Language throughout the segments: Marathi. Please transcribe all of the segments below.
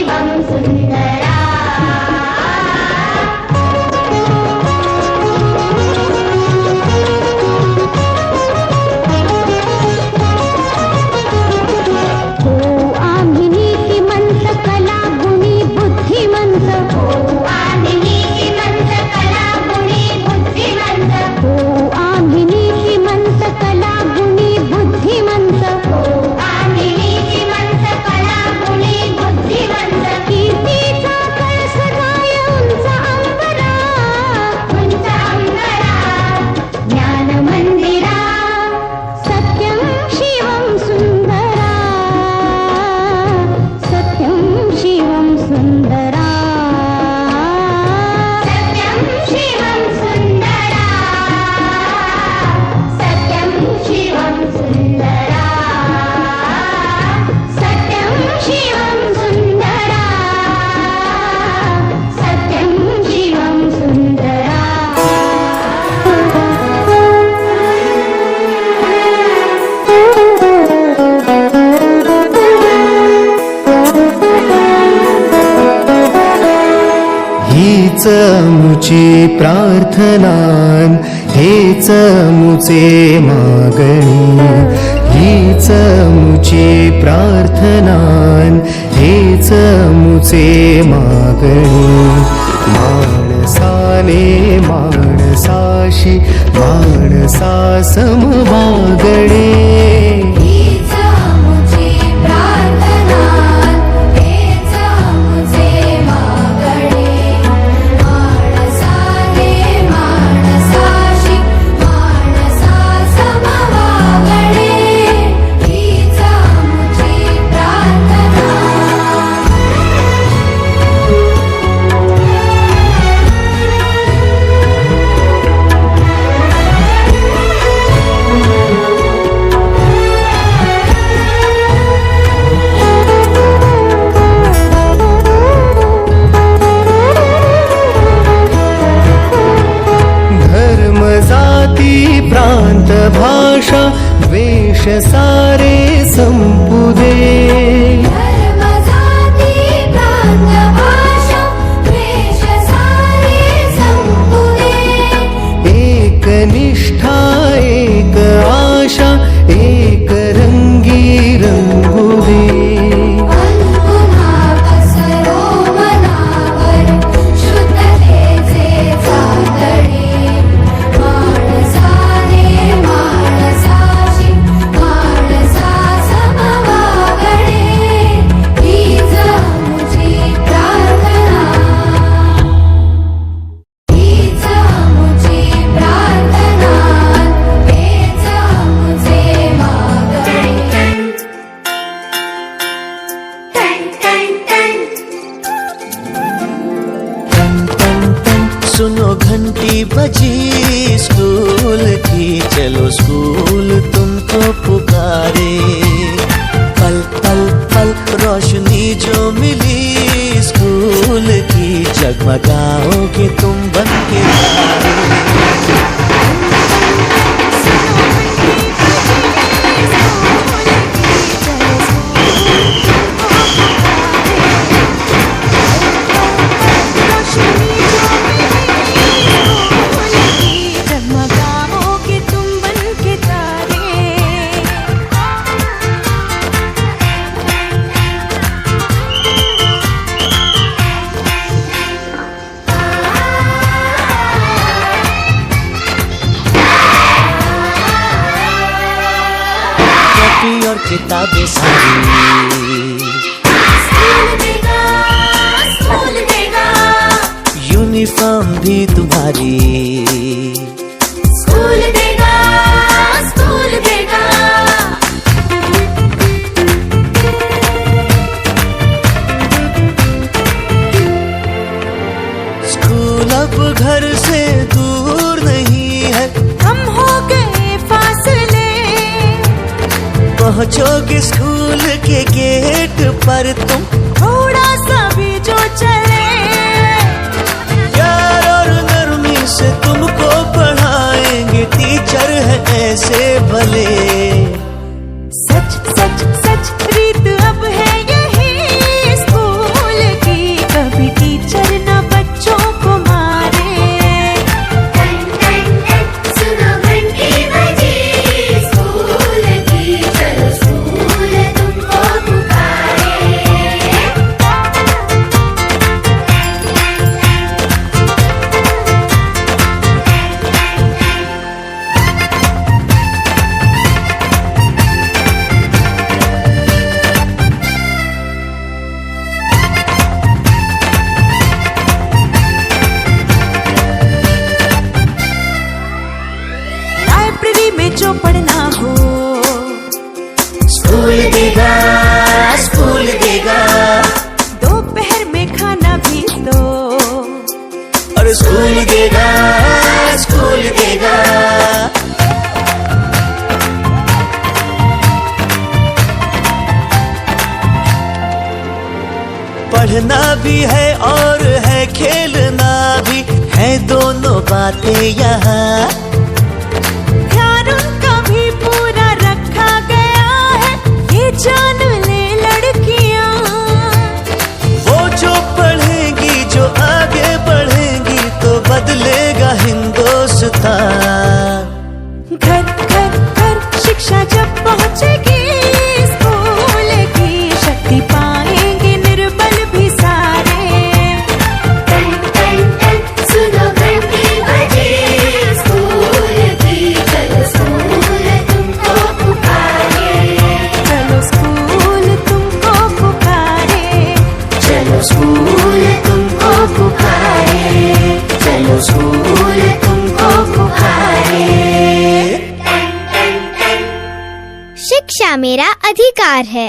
शिवं सुन्दरा हीच मुची प्रार्थनान हेच मुचे मागणी हीच मुची प्रार्थनान हेच मुचे मागणी माणसाने माणसाशी माणसा समवागणे प्रांत भाषा द्वेष सारे संपुदे धर्म जाती प्रांत भाषा द्वेष सारे संपुदे एक निष्ठा एक आशा एक रंगी रंगुदे सुनो घंटी बजी स्कूल की चलो स्कूल तुमको पुकारे पल पल पल रोशनी जो मिली स्कूल की जगमगाओगे तुम बन के और किताबें सारी स्कूल देगा यूनिफॉर्म भी तुम्हारी स्कूल देगा स्कूल अब घर से दूर नहीं है हम हो गए फासले पहुँचोगे स्कूल के गेट पर तुम थोड़ा सा भी जो चले प्यार और नरमी से तुमको पढ़ाएंगे टीचर है ऐसे भले सच सच सच रीत अब है यही स्कूल देगा, स्कूल देगा। पढ़ना भी है और है खेलना भी है, दोनों बातें यहाँ। ध्यान उनका भी पूरा रखा गया है, ये जान ले लड़कियां। वो जो पढ़ेंगी, जो आगे बढ़ेंगी, तो बदलेगा हिंदुस्तान। घर घर घर शिक्षा जब पहुंचेगी, स्कूल की शक्ति पाएंगे निर्बल भी सारे। टन टन टन सुनो घंटी बजे, स्कूल की चलो स्कूल तुमको पुकारे। चलो स्कूल तुमको पुकारे, चलो स्कूल तुमको पुकारे, चलो स्कूल तुमको पुकारे। शिक्षा मेरा अधिकार है।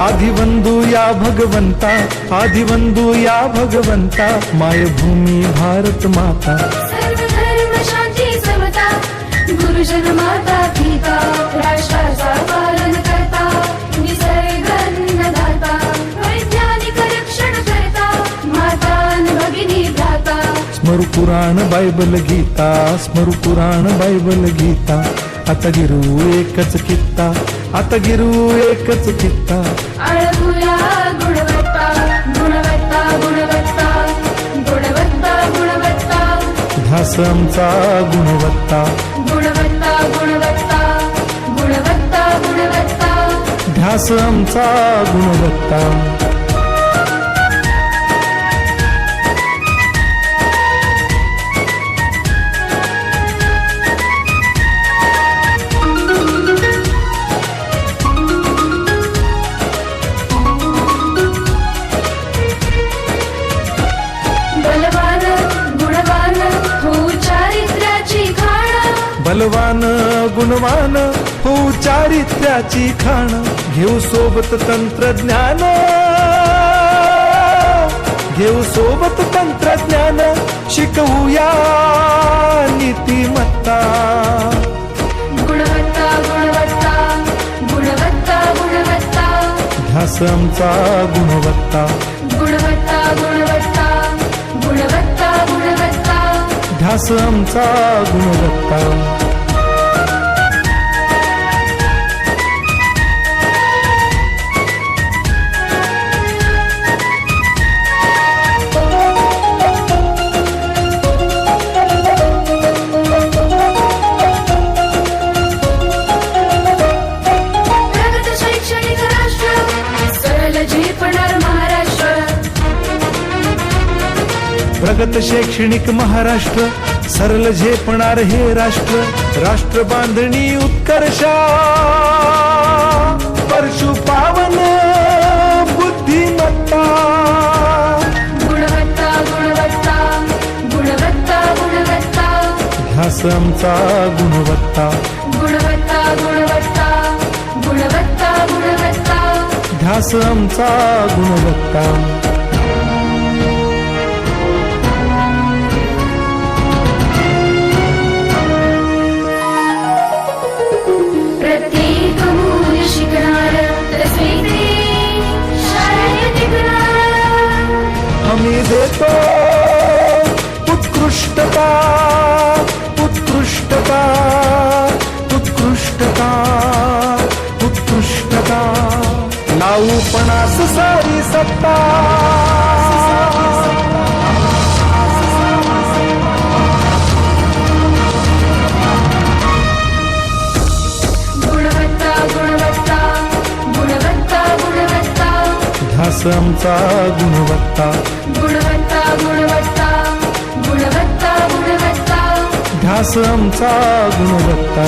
आदिवंदू या भगवंता, आदिवंदू या भगवंता, मायभूमी भारत माता। सर्वधर्म शांती समता, गुरुजन माता पिता, राष्ट्राचा पालन करता, निसर्ग अन्नदाता, वैज्ञानिक रक्षण करता, माता न भगिनी भ्राता। स्मरू पुराण बायबल गीता, स्मरू पुराण बायबल गीता, आता गिरू एकच कित्ता, आता गिरू एकच कित्ता। आळवूया गुणवत्ता, गुणवत्ता, गुणवत्ता, गुणवत्ता, गुणवत्ता, ध्यास आमचा गुणवत्ता, गुणवत्ता, गुणवत्ता, गुणवत्ता, गुणवत्ता। ध्यास आमचा गुणवत्ता। बलवान गुणवान होऊ चारित्र्याची खाण, बलवान गुणवान हो चारित्र्याची खाण, घेऊ सोबत तंत्रज्ञान, घेऊ सोबत तंत्रज्ञान, शिकवूया नीतिमत्ता। गुणवत्ता, गुणवत्ता, गुणवत्ता, गुणवत्ता, ध्यास आमचा गुणवत्ता, गुणवत्ता, गुणवत्ता, गुणवत्ता, गुणवत्ता। ध्यास आमचा गुणवत्ता। प्रगत शैक्षणिक राष्ट्र, सरळ झेपणार महाराष्ट्र। प्रगत शैक्षणिक महाराष्ट्र, सरल झेपणार हे राष्ट्र, राष्ट्र बांधणी उत्कर्षा, परशु पावन बुद्धिमत्ता। गुणवत्ता, गुणवत्ता, गुणवत्ता, गुणवत्ता, ध्यास आमचा गुणवत्ता, गुणवत्ता, गुणवत्ता, गुणवत्ता, गुणवत्ता। ध्यास आमचा गुणवत्ता। प्रत्येक मूल शिकणार, तसे शाळेत टिकणार। हमी देतो उत्कृष्टता, उत्कृष्टता, उत्कृष्टता, उत्कृष्टता, लावू पणास सारी सत्ता। गुणवत्ता, गुणवत्ता, गुणवत्ता, गुणवत्ता, ध्यास आमचा गुणवत्ता, गुणवत्ता, गुणवत्ता, ध्यास आमचा गुणवत्ता.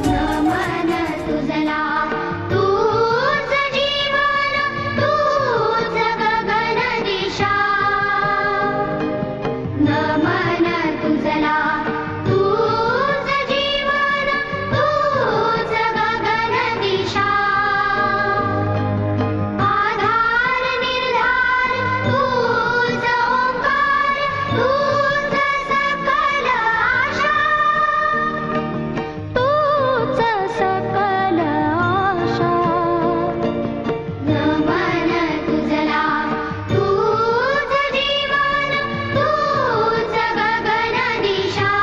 नमन तुझला तूच जीवन तूच गगन दिशा. नमन तुझला तूच जीवन तूच गगन दिशा. आधार निर्धार तूच ओंकार तूच सकल आशा. तूच सकल आशा. नमन तुझला तूच जीवन तूच गगन दिशा.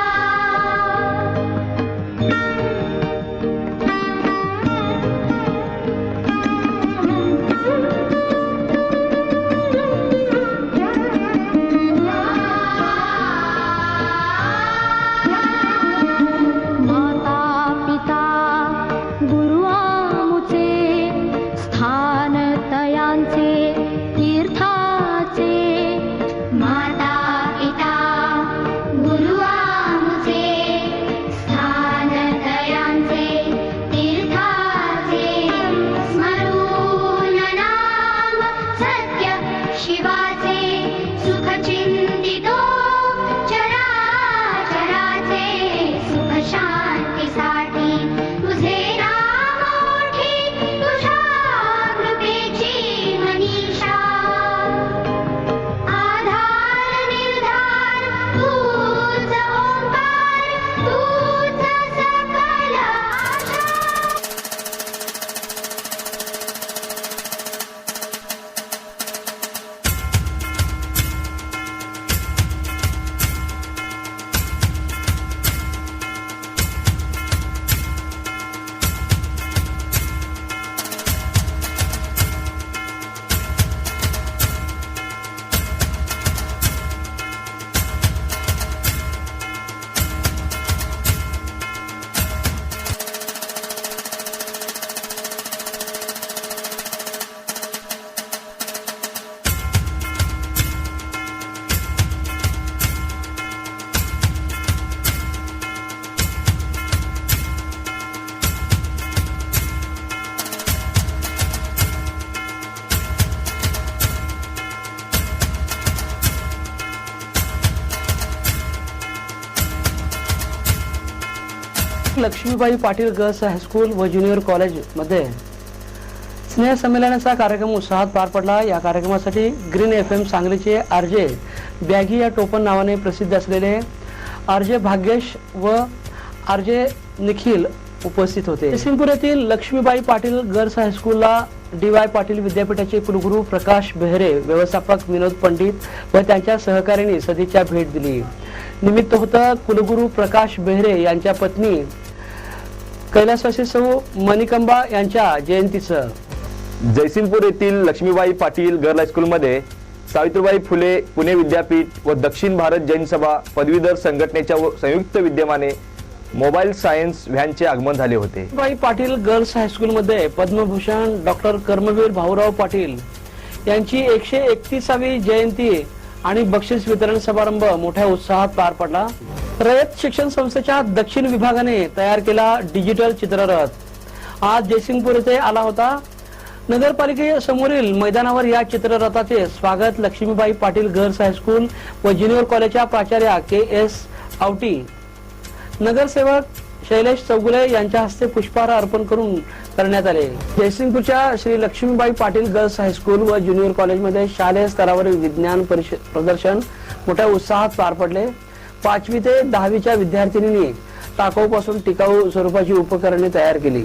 माता पिता गुरु आमुचे स्थान तयांचे तीर्थाचे. माता पिता गुरु आमुचे स्थान तयांचे तीर्थाचे. स्मरून नाम सत्य शिवाचे सुख चिंतितो चराचराचे. सुख शांतीसाठी तुझे नाम ओठी तुझ्या कृपेची मनीषा. आधार निर्धार तूच ओंकार तूच सकल आशा. लक्ष्मीबाई पाटील गर्ल्स हायस्कूल व ज्युनियर कॉलेज मध्ये स्नेह संमेलनाचा कार्यक्रम उत्साहात पार पडला. या कार्यक्रमासाठी ग्रीन FM सांगलीचे आरजे बॅगी या टोपण नावाने प्रसिद्ध असलेले आरजे भाग्येश व आरजे निखिल उपस्थित होते. जयसिंगपूर येथील लक्ष्मीबाई पाटील गर्ल्स हायस्कूलला DY पाटील विद्यापीठाचे कुलगुरू प्रकाश बेहरे, व्यवस्थापक विनोद पंडित व त्यांच्या सहकाऱ्यांनी सदिच्छा भेट दिली. निमित्त होतं कुलगुरू प्रकाश बेहरे यांच्या पत्नी कैलासवासी सौ मणिकंबा यांच्या जयंतीचं. जयसिंगपूर येथील लक्ष्मीबाई पाटील गर्ल हायस्कूलमध्ये सावित्रीबाई फुले पुणे विद्यापीठ व दक्षिण भारत जैन सभा पदवीधर संघटनेच्या संयुक्त विद्यमाने मोबाईल सायन्स व्हॅनचे आगमन झाले होते. लक्ष्मीबाई पाटील गर्ल्स हायस्कूलमध्ये पद्मभूषण डॉक्टर कर्मवीर भाऊराव पाटील यांची 131वी जयंती आणि बक्षीस वितरण समारंभ मोठ्या उत्साहात पार पडला. रयत शिक्षण संस्थेच्या दक्षिण विभागाने तयार केला डिजिटल चित्ररथ आज जयसिंगपूर येथे आला होता. नगरपालिकेसमोरील मैदानावर या चित्ररथाचे स्वागत लक्ष्मीबाई पाटील गर्ल्स हायस्कूल व ज्युनियर कॉलेजच्या प्राचार्या KS आवटी, नगरसेवक शैलेश चौगुले यांच्या हस्ते पुष्पहार अर्पण करून करण्यात आले. जयसिंगपूरच्या श्री लक्ष्मीबाई पाटील गर्ल्स हायस्कूल व ज्युनियर कॉलेजमध्ये शालेय स्तरावरील विज्ञान प्रदर्शन मोठ्या उत्साहात पार पडले. 5वी ते 10वीच्या विद्यार्थिनींनी टाकाऊपासून टिकाऊ स्वरूपाची उपकरणे तयार केली.